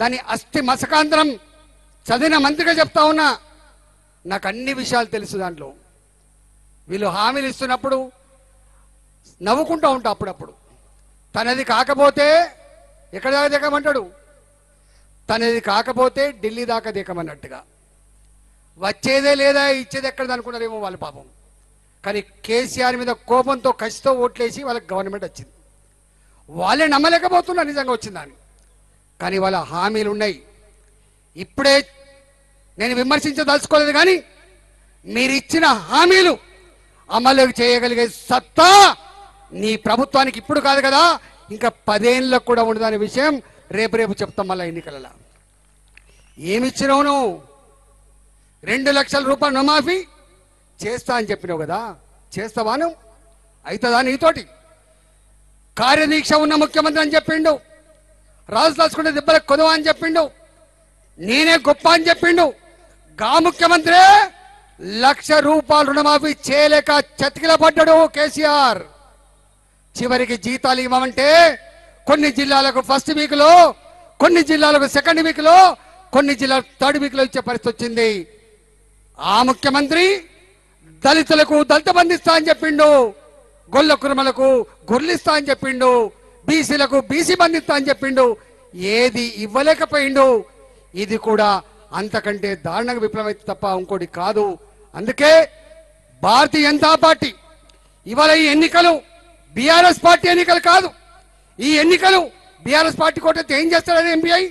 దాని అస్థి మసకాంతరం చదివిన మంత్రిగా చెప్తా ఉన్నా, నాకు అన్ని విషయాలు తెలుసు. దాంట్లో వీళ్ళు హామీలు ఇస్తున్నప్పుడు నవ్వుకుంటూ ఉంటా అప్పుడప్పుడు. తనది కాకపోతే ఎక్కడ దాకా దిగమంటాడు, తనది కాకపోతే ఢిల్లీ దాకా దిగమన్నట్టుగా. వచ్చేదే లేదా ఇచ్చేది ఎక్కడది అనుకున్నారేమో వాళ్ళ పాపం. కానీ కేసీఆర్ మీద కోపంతో కసితో ఓట్లేసి వాళ్ళకి గవర్నమెంట్ వచ్చింది. వాళ్ళే నమ్మలేకపోతున్నారు నిజంగా వచ్చిందని. కానీ వాళ్ళ హామీలు ఉన్నాయి. ఇప్పుడే నేను విమర్శించదలుచుకోలేదు, కానీ మీరు ఇచ్చిన హామీలు అమలు చేయగలిగే సత్తా నీ ప్రభుత్వానికి ఇప్పుడు కాదు కదా, ఇంకా 10 ఏళ్ళకు కూడా ఉండదనే విషయం రేపు చెప్తాం. మళ్ళీ ఎన్నికలలో ఏమిచ్చినావు నువ్వు? 2 లక్షల రూపాయలు రుణమాఫీ చేస్తా అని చెప్పినావు కదా, చేస్తావా నువ్వు? అవుతుందా నీతోటి? కార్యదీక్ష ఉన్న ముఖ్యమంత్రి అని చెప్పిండు, రాజు దాచుకుంటే దెబ్బలకు కొదవా అని చెప్పిండు, నేనే గొప్ప అని చెప్పిండు. గా ముఖ్యమంత్రి 1 లక్ష రూపాయలు రుణమాఫీ చేయలేక చతికిల పడ్డాడు కేసీఆర్. చివరికి జీతాలు ఇవ్వమంటే కొన్ని జిల్లాలకు ఫస్ట్ వీక్లో, కొన్ని జిల్లాలకు సెకండ్ వీక్లో, కొన్ని జిల్లాలకు థర్డ్ వీక్లో ఇచ్చే పరిస్థితి వచ్చింది. ఆ ముఖ్యమంత్రి దళితులకు దళిత బంధిస్తా అని చెప్పిండు, గొల్ల కుర్మలకు గొర్లిస్తా అని చెప్పిండు, బీసీలకు బీసీ బంధిస్తా అని చెప్పిండు. ఏది ఇవ్వలేకపోయిండు. ఇది కూడా అంతకంటే దారుణంగా విప్లవం అయితే తప్ప ఇంకోటి కాదు. అందుకే భారతీయ జనతా పార్టీ ఇవాళ ఈ ఎన్నికలు బీఆర్ఎస్ పార్టీ ఎన్నికలు కాదు. ఈ ఎన్నికలు బీఆర్ఎస్ పార్టీ కోటైతే ఏం చేస్తాడని ఎంపీఐ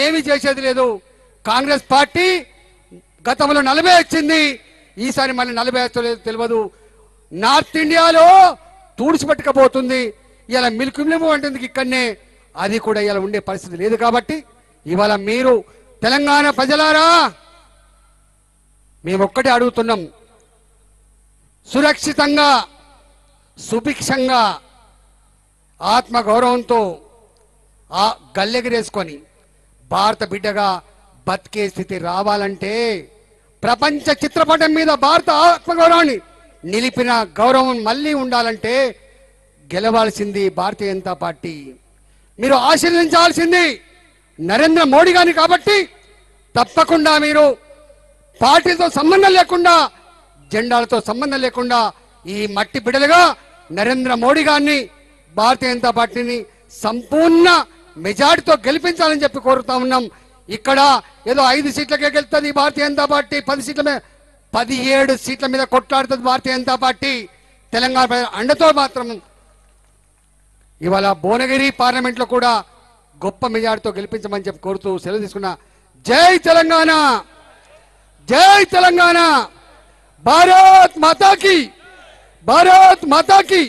ఏమి చేసేది లేదు. కాంగ్రెస్ పార్టీ గతంలో 40 వచ్చింది, ఈసారి మళ్ళీ 40 వస్తలేదు తెలియదు. నార్త్ ఇండియాలో తూడిచిపెట్టకపోతుంది. ఇలా మిల్కు అంటుంది ఇక్కడనే, అది కూడా ఇలా ఉండే పరిస్థితి లేదు. కాబట్టి ఇవాళ మీరు తెలంగాణ ప్రజలారా మేము ఒక్కటే అడుగుతున్నాం, సురక్షితంగా సుభిక్షంగా ఆత్మగౌరవంతో ఆ గల్లెగిరేసుకొని భారత బిడ్డగా బతికే స్థితి రావాలంటే ప్రపంచ చిత్రపటం మీద భారత ఆత్మగౌరవాన్ని నిలిపిన గౌరవం మళ్ళీ ఉండాలంటే గెలవాల్సింది భారతీయ జనతా పార్టీ. మీరు ఆశీర్వదించాల్సింది నరేంద్ర మోడీ గారిని. కాబట్టి తప్పకుండా మీరు పార్టీతో సంబంధం లేకుండా, జెండాలతో సంబంధం లేకుండా ఈ మట్టి బిడ్డలుగా నరేంద్ర మోడీ గారిని, భారతీయ జనతా పార్టీని సంపూర్ణ మెజార్టీతో గెలిపించాలని చెప్పి కోరుతా ఉన్నాం. ఇక్కడ ఏదో 5 సీట్లకే గెలుస్తుంది భారతీయ జనతా పార్టీ, 10 సీట్ల మీద 17 సీట్ల మీద కొట్లాడుతుంది భారతీయ జనతా పార్టీ. తెలంగాణ అండతో మాత్రం ఇవాళ భువనగిరి పార్లమెంట్లో కూడా గొప్ప మెజార్టీతో గెలిపించమని చెప్పి కోరుతూ సెలవు తీసుకున్నా. జై తెలంగాణ, జై తెలంగాణ, భారత్ మాతాకి, భారత్ మాతాకి.